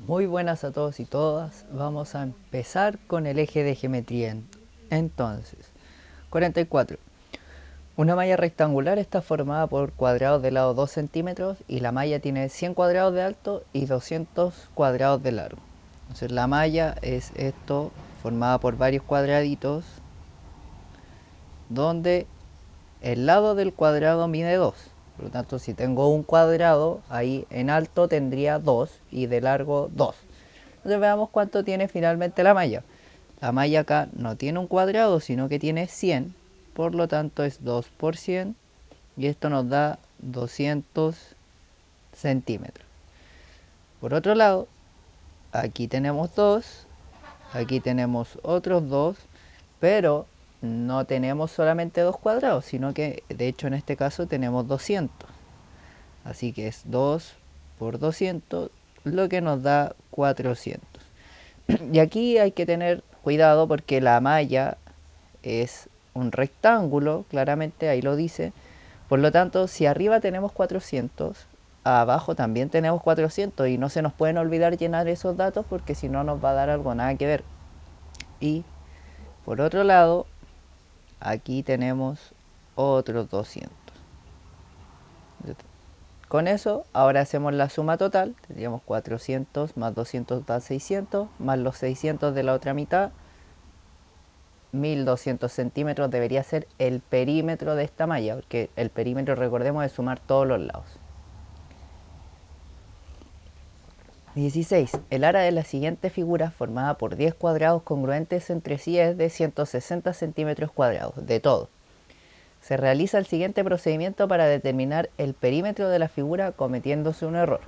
Muy buenas a todos y todas. Vamos a empezar con el eje de geometría. Entonces, 44. Una malla rectangular está formada por cuadrados de lado 2 centímetros y la malla tiene 100 cuadrados de alto y 200 cuadrados de largo. Entonces la malla es esto formada por varios cuadraditos donde el lado del cuadrado mide 2. Por lo tanto, si tengo un cuadrado, ahí en alto tendría 2 y de largo 2. Entonces veamos cuánto tiene finalmente la malla. La malla acá no tiene un cuadrado, sino que tiene 100. Por lo tanto es 2 por 100. Y esto nos da 200 centímetros. Por otro lado, aquí tenemos 2. Aquí tenemos otros 2. Pero no tenemos solamente 2 cuadrados, sino que de hecho en este caso tenemos 200. Así que es 2 por 200, lo que nos da 400. Y aquí hay que tener cuidado porque la malla es un rectángulo, claramente ahí lo dice. Por lo tanto, si arriba tenemos 400, abajo también tenemos 400 y no se nos pueden olvidar llenar esos datos porque si no nos va a dar algo nada que ver. Y por otro lado, aquí tenemos otros 200. Con eso, ahora hacemos la suma total. Tendríamos 400 más 200 da 600, más los 600 de la otra mitad. 1200 centímetros debería ser el perímetro de esta malla, porque el perímetro, recordemos, es sumar todos los lados. 16. El área de la siguiente figura, formada por 10 cuadrados congruentes entre sí, es de 160 centímetros cuadrados, de todo. Se realiza el siguiente procedimiento para determinar el perímetro de la figura cometiéndose un error.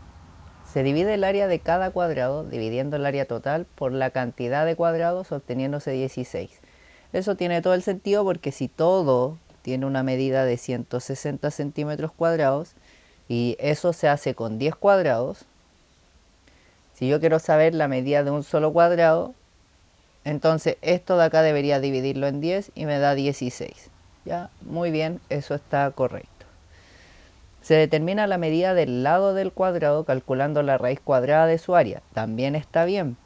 Se divide el área de cada cuadrado, dividiendo el área total por la cantidad de cuadrados, obteniéndose 16. Eso tiene todo el sentido porque si todo tiene una medida de 160 centímetros cuadrados y eso se hace con 10 cuadrados, si yo quiero saber la medida de un solo cuadrado, entonces esto de acá debería dividirlo en 10 y me da 16. Ya, muy bien, eso está correcto. Se determina la medida del lado del cuadrado calculando la raíz cuadrada de su área. También está bien,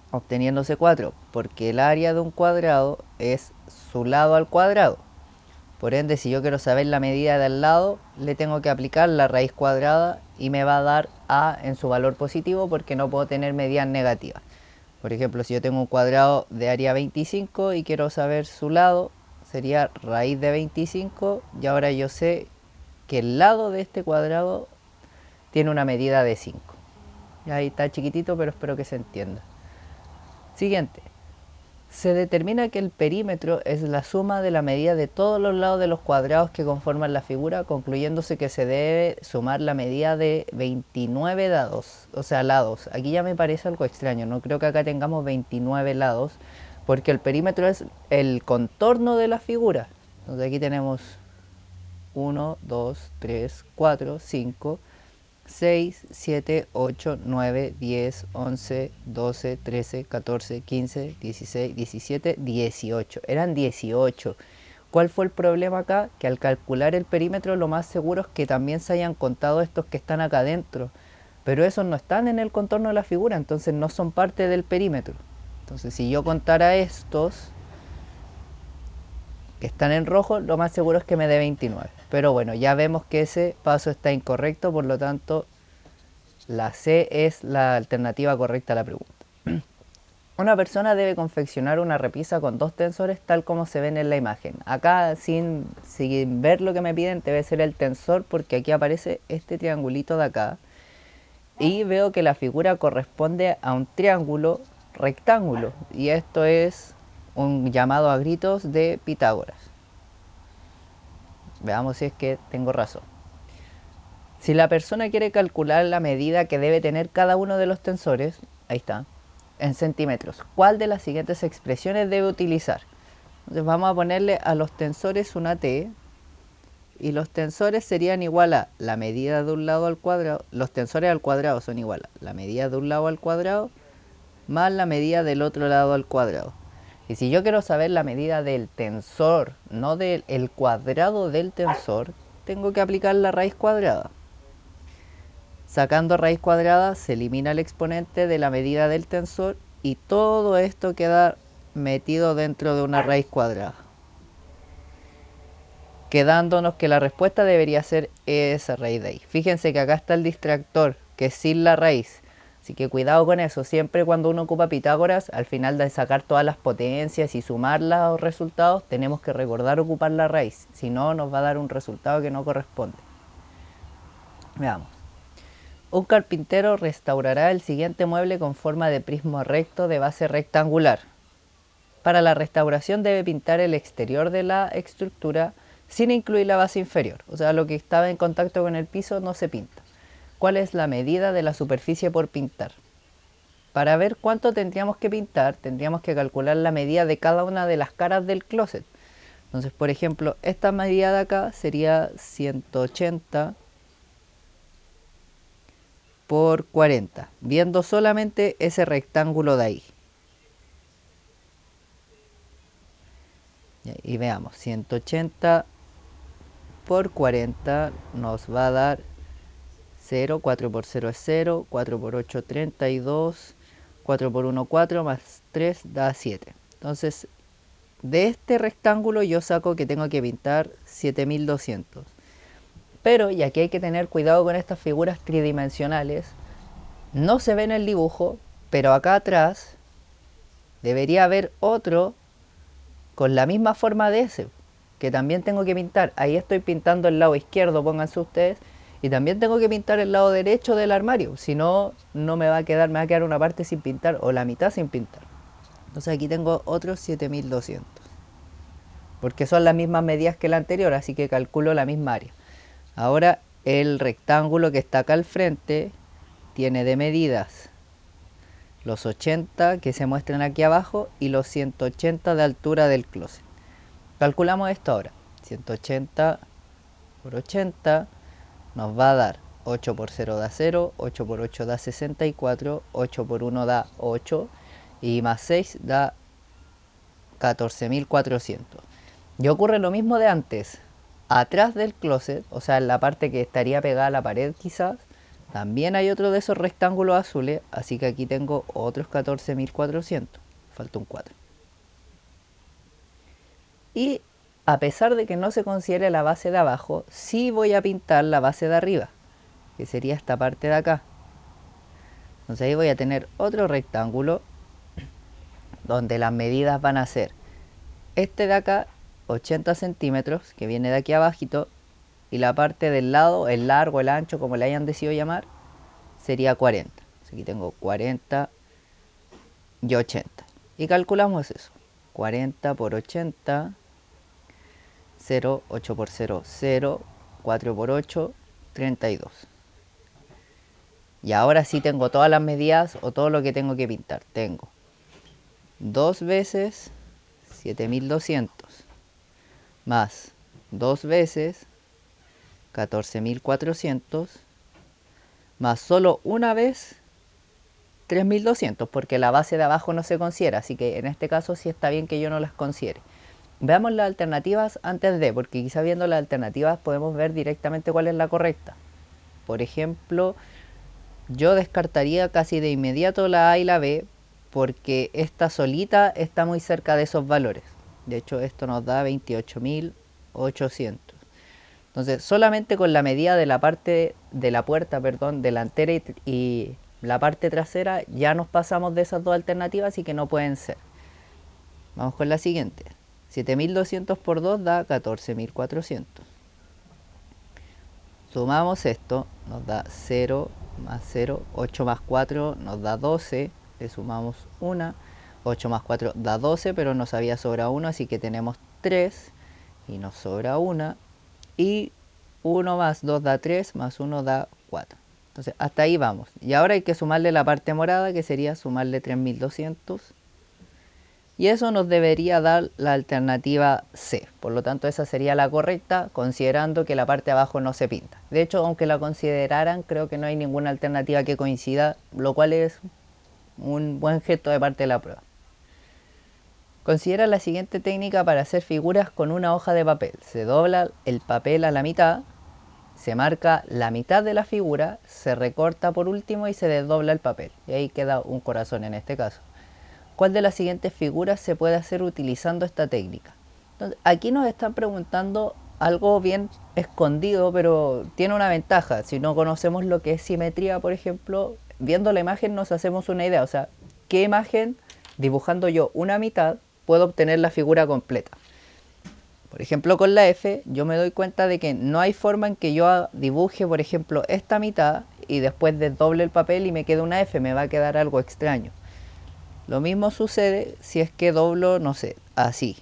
obteniéndose 4, porque el área de un cuadrado es su lado al cuadrado. Por ende, si yo quiero saber la medida del lado, le tengo que aplicar la raíz cuadrada y me va a dar a en su valor positivo porque no puedo tener medidas negativas. Por ejemplo, si yo tengo un cuadrado de área 25 y quiero saber su lado, sería raíz de 25 y ahora yo sé que el lado de este cuadrado tiene una medida de 5. Y ahí está chiquitito, pero espero que se entienda. Siguiente. Se determina que el perímetro es la suma de la medida de todos los lados de los cuadrados que conforman la figura, concluyéndose que se debe sumar la medida de 29 lados. O sea, lados. Aquí ya me parece algo extraño. No creo que acá tengamos 29 lados, porque el perímetro es el contorno de la figura. Entonces aquí tenemos 1, 2, 3, 4, 5, 6, 7, 8, 9, 10, 11, 12, 13, 14, 15, 16, 17, 18. Eran 18. ¿Cuál fue el problema acá? Que al calcular el perímetro lo más seguro es que también se hayan contado estos que están acá adentro. Pero esos no están en el contorno de la figura, entonces no son parte del perímetro. Entonces si yo contara estos que están en rojo, lo más seguro es que me dé 29. Pero bueno, ya vemos que ese paso está incorrecto, por lo tanto la C es la alternativa correcta a la pregunta. Una persona debe confeccionar una repisa con 2 tensores tal como se ven en la imagen. Acá sin ver lo que me piden debe ser el tensor porque aquí aparece este triangulito de acá. Y veo que la figura corresponde a un triángulo rectángulo. Y esto es un llamado a gritos de Pitágoras. Veamos si es que tengo razón. Si la persona quiere calcular la medida que debe tener cada uno de los tensores, ahí está, en centímetros, ¿cuál de las siguientes expresiones debe utilizar? Entonces vamos a ponerle a los tensores una T, y los tensores serían igual a la medida de un lado al cuadrado, los tensores al cuadrado son igual a la medida de un lado al cuadrado más la medida del otro lado al cuadrado. Y si yo quiero saber la medida del tensor, no del cuadrado del tensor, tengo que aplicar la raíz cuadrada. Sacando raíz cuadrada se elimina el exponente de la medida del tensor y todo esto queda metido dentro de una raíz cuadrada, quedándonos que la respuesta debería ser esa raíz de ahí. Fíjense que acá está el distractor, que es sin la raíz, así que cuidado con eso. Siempre cuando uno ocupa Pitágoras, al final de sacar todas las potencias y sumar los resultados, tenemos que recordar ocupar la raíz, si no nos va a dar un resultado que no corresponde. Veamos. Un carpintero restaurará el siguiente mueble con forma de prisma recto de base rectangular. Para la restauración debe pintar el exterior de la estructura sin incluir la base inferior, o sea, lo que estaba en contacto con el piso no se pinta. ¿Cuál es la medida de la superficie por pintar? Para ver cuánto tendríamos que pintar, tendríamos que calcular la medida de cada una de las caras del closet. Entonces, por ejemplo, esta medida de acá sería 180 por 40, viendo solamente ese rectángulo de ahí. Y veamos, 180 por 40 nos va a dar 0, 4 por 0 es 0, 4 por 8 32, 4 por 1 4, más 3 da 7. Entonces, de este rectángulo yo saco que tengo que pintar 7200. Pero, y aquí hay que tener cuidado con estas figuras tridimensionales, no se ve en el dibujo, pero acá atrás debería haber otro con la misma forma de ese, que también tengo que pintar. Ahí estoy pintando el lado izquierdo, pónganse ustedes, y también tengo que pintar el lado derecho del armario, si no, no me va a quedar una parte sin pintar, o la mitad sin pintar. Entonces aquí tengo otros 7200, porque son las mismas medidas que la anterior, así que calculo la misma área. Ahora el rectángulo que está acá al frente tiene de medidas los 80 que se muestran aquí abajo y los 180 de altura del closet. Calculamos esto ahora. 180 por 80 nos va a dar 8 por 0 da 0, 8 por 8 da 64, 8 por 1 da 8 y más 6 da 14.400. Y ocurre lo mismo de antes. Atrás del closet, o sea, en la parte que estaría pegada a la pared quizás, también hay otro de esos rectángulos azules, así que aquí tengo otros 14.400. Falta un 4. Y a pesar de que no se considere la base de abajo, sí voy a pintar la base de arriba, que sería esta parte de acá. Entonces ahí voy a tener otro rectángulo donde las medidas van a ser este de acá, 80 centímetros, que viene de aquí abajito, y la parte del lado, el largo, el ancho, como le hayan decidido llamar, sería 40. Aquí tengo 40 y 80. Y calculamos eso. 40 por 80, 0, 8 por 0, 0, 4 por 8, 32. Y ahora sí tengo todas las medidas o todo lo que tengo que pintar. Tengo 2 veces 7200 más 2 veces 14.400 más solo una vez 3.200, porque la base de abajo no se considera, así que en este caso sí está bien que yo no las considere. Veamos las alternativas antes de, porque quizá viendo las alternativas podemos ver directamente cuál es la correcta. Por ejemplo, yo descartaría casi de inmediato la A y la B, porque esta solita está muy cerca de esos valores. De hecho, esto nos da 28.800. Entonces, solamente con la medida de la parte de la puerta, perdón, delantera y la parte trasera, ya nos pasamos de esas dos alternativas, así que no pueden ser. Vamos con la siguiente. 7200 por 2 da 14.400. Sumamos esto, nos da 0 más 0, 8 más 4 nos da 12, le sumamos 1, 8 más 4 da 12, pero nos había sobrado 1, así que tenemos 3 y nos sobra 1, y 1 más 2 da 3, más 1 da 4. Entonces hasta ahí vamos. Y ahora hay que sumarle la parte morada, que sería sumarle 3200. Y eso nos debería dar la alternativa C. Por lo tanto, esa sería la correcta, considerando que la parte de abajo no se pinta. De hecho, aunque la consideraran, creo que no hay ninguna alternativa que coincida, lo cual es un buen gesto de parte de la prueba. Considera la siguiente técnica para hacer figuras con una hoja de papel. Se dobla el papel a la mitad, se marca la mitad de la figura, se recorta por último y se desdobla el papel. Y ahí queda un corazón en este caso. ¿Cuál de las siguientes figuras se puede hacer utilizando esta técnica? Entonces, aquí nos están preguntando algo bien escondido, pero tiene una ventaja. Si no conocemos lo que es simetría, por ejemplo, viendo la imagen nos hacemos una idea. O sea, ¿qué imagen, dibujando yo una mitad, puedo obtener la figura completa? Por ejemplo, con la F, yo me doy cuenta de que no hay forma en que yo dibuje, por ejemplo, esta mitad y después desdoble el papel y me quede una F, me va a quedar algo extraño. Lo mismo sucede si es que doblo, no sé, así.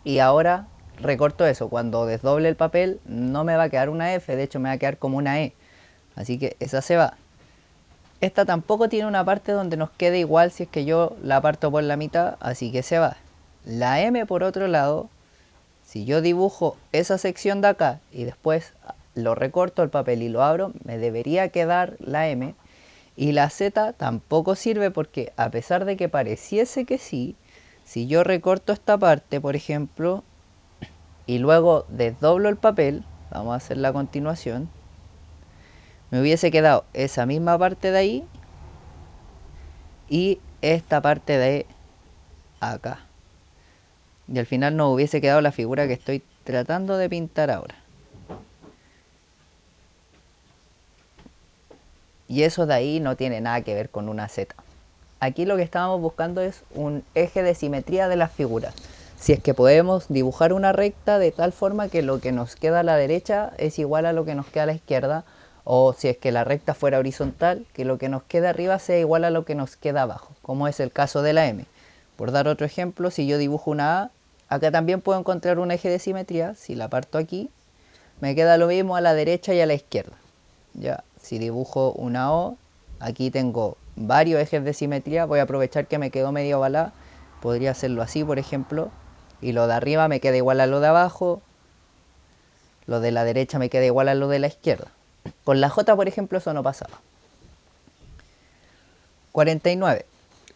Y ahora recorto eso. Cuando desdoble el papel no me va a quedar una F, de hecho me va a quedar como una E. Así que esa se va. Esta tampoco tiene una parte donde nos quede igual si es que yo la parto por la mitad, así que se va. La M, por otro lado, si yo dibujo esa sección de acá y después lo recorto el papel y lo abro, me debería quedar la M. Y la Z tampoco sirve porque a pesar de que pareciese que sí, si yo recorto esta parte, por ejemplo, y luego desdoblo el papel, vamos a hacer la continuación, me hubiese quedado esa misma parte de ahí y esta parte de acá. Y al final nos hubiese quedado la figura que estoy tratando de pintar ahora. Y eso de ahí no tiene nada que ver con una Z. Aquí lo que estábamos buscando es un eje de simetría de las figuras. Si es que podemos dibujar una recta de tal forma que lo que nos queda a la derecha es igual a lo que nos queda a la izquierda, o si es que la recta fuera horizontal, que lo que nos queda arriba sea igual a lo que nos queda abajo, como es el caso de la M. Por dar otro ejemplo, si yo dibujo una A, acá también puedo encontrar un eje de simetría. Si la parto aquí, me queda lo mismo a la derecha y a la izquierda. Ya, si dibujo una O, aquí tengo varios ejes de simetría. Voy a aprovechar que me quedó medio ovalada. Podría hacerlo así, por ejemplo. Y lo de arriba me queda igual a lo de abajo. Lo de la derecha me queda igual a lo de la izquierda. Con la J, por ejemplo, eso no pasaba. 49.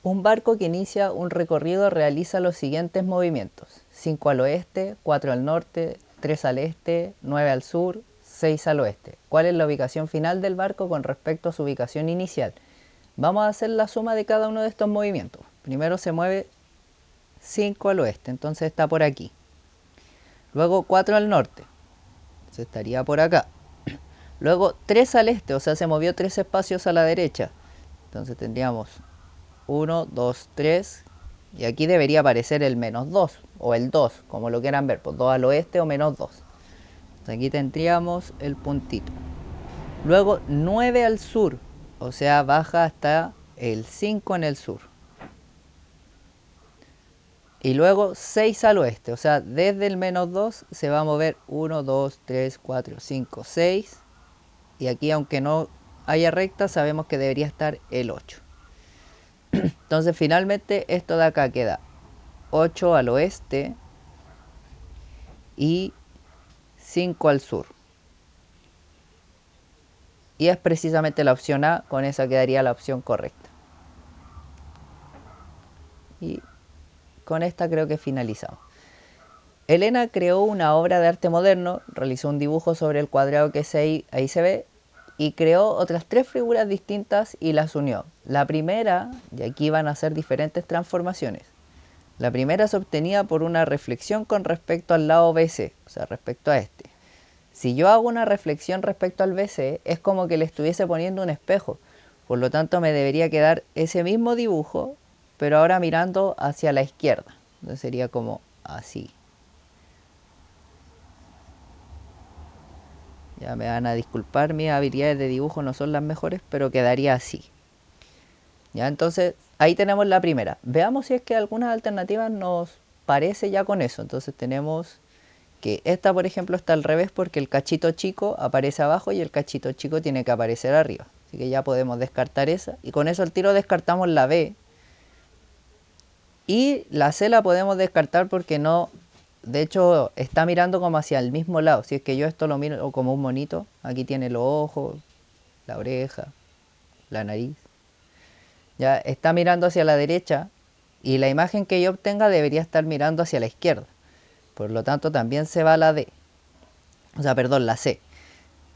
Un barco que inicia un recorrido realiza los siguientes movimientos: 5 al oeste, 4 al norte, 3 al este, 9 al sur, 6 al oeste. ¿Cuál es la ubicación final del barco con respecto a su ubicación inicial? Vamos a hacer la suma de cada uno de estos movimientos. Primero se mueve 5 al oeste, entonces está por aquí. Luego 4 al norte, entonces estaría por acá. Luego 3 al este, o sea, se movió 3 espacios a la derecha. Entonces tendríamos 1, 2, 3. Y aquí debería aparecer el menos 2 o el 2, como lo quieran ver, pues 2 al oeste o menos 2. Entonces aquí tendríamos el puntito. Luego 9 al sur, o sea, baja hasta el 5 en el sur. Y luego 6 al oeste, o sea, desde el menos 2 se va a mover 1, 2, 3, 4, 5, 6. Y aquí, aunque no haya recta, sabemos que debería estar el 8. Entonces finalmente esto de acá queda 8 al oeste y 5 al sur. Y es precisamente la opción A, con esa quedaría la opción correcta. Y con esta creo que finalizamos. Elena creó una obra de arte moderno, realizó un dibujo sobre el cuadrado que ahí se ve, y creó otras 3 figuras distintas y las unió. La primera, y aquí van a ser diferentes transformaciones. La primera se obtenía por una reflexión con respecto al lado BC, o sea, respecto a este. Si yo hago una reflexión respecto al BC, es como que le estuviese poniendo un espejo. Por lo tanto, me debería quedar ese mismo dibujo, pero ahora mirando hacia la izquierda. Entonces sería como así. Ya me van a disculpar, mis habilidades de dibujo no son las mejores, pero quedaría así. Ya, entonces ahí tenemos la primera. Veamos si es que algunas alternativas nos parece ya con eso. Entonces tenemos que esta, por ejemplo, está al revés porque el cachito chico aparece abajo y el cachito chico tiene que aparecer arriba. Así que ya podemos descartar esa. Y con eso al tiro descartamos la B. Y la C la podemos descartar porque no, de hecho está mirando como hacia el mismo lado. Si es que yo esto lo miro como un monito, aquí tiene los ojos, la oreja, la nariz. Ya está mirando hacia la derecha y la imagen que yo obtenga debería estar mirando hacia la izquierda. Por lo tanto también se va la D. O sea, perdón, la C.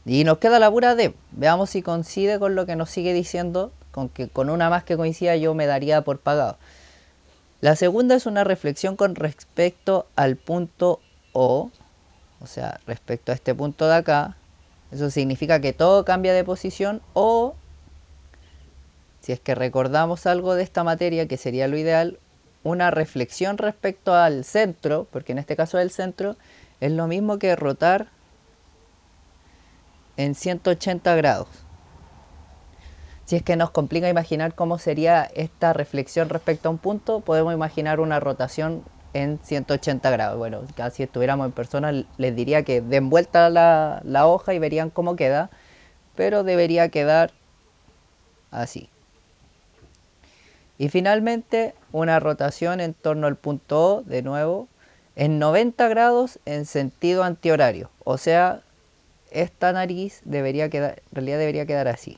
Y nos queda la pura D. Veamos si coincide con lo que nos sigue diciendo, con que con una más que coincida yo me daría por pagado. La segunda es una reflexión con respecto al punto o sea, respecto a este punto de acá. Eso significa que todo cambia de posición, o si es que recordamos algo de esta materia, que sería lo ideal, una reflexión respecto al centro, porque en este caso el centro es lo mismo que rotar en 180 grados. Si es que nos complica imaginar cómo sería esta reflexión respecto a un punto, podemos imaginar una rotación en 180 grados. Bueno, si estuviéramos en persona les diría que den vuelta la hoja y verían cómo queda, pero debería quedar así. Y finalmente una rotación en torno al punto O, de nuevo, en 90 grados en sentido antihorario. O sea, esta nariz debería quedar, en realidad debería quedar así,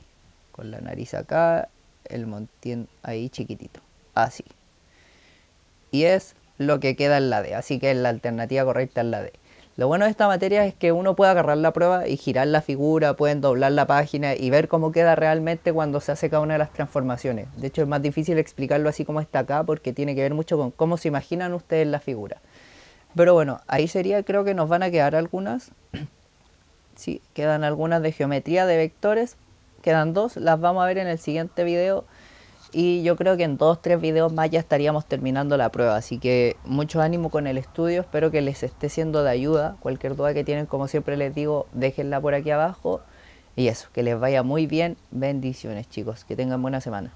con la nariz acá, el montín ahí chiquitito, así. Y es lo que queda en la D, así que la alternativa correcta es la D. Lo bueno de esta materia es que uno puede agarrar la prueba y girar la figura, pueden doblar la página y ver cómo queda realmente cuando se hace cada una de las transformaciones. De hecho es más difícil explicarlo así como está acá, porque tiene que ver mucho con cómo se imaginan ustedes la figura. Pero bueno, ahí sería, creo que nos van a quedar algunas. Sí, quedan algunas de geometría de vectores, quedan dos, las vamos a ver en el siguiente video. Y yo creo que en 2-3 videos más ya estaríamos terminando la prueba. Así que mucho ánimo con el estudio. Espero que les esté siendo de ayuda. Cualquier duda que tienen, como siempre les digo, déjenla por aquí abajo. Y eso, que les vaya muy bien. Bendiciones, chicos. Que tengan buena semana.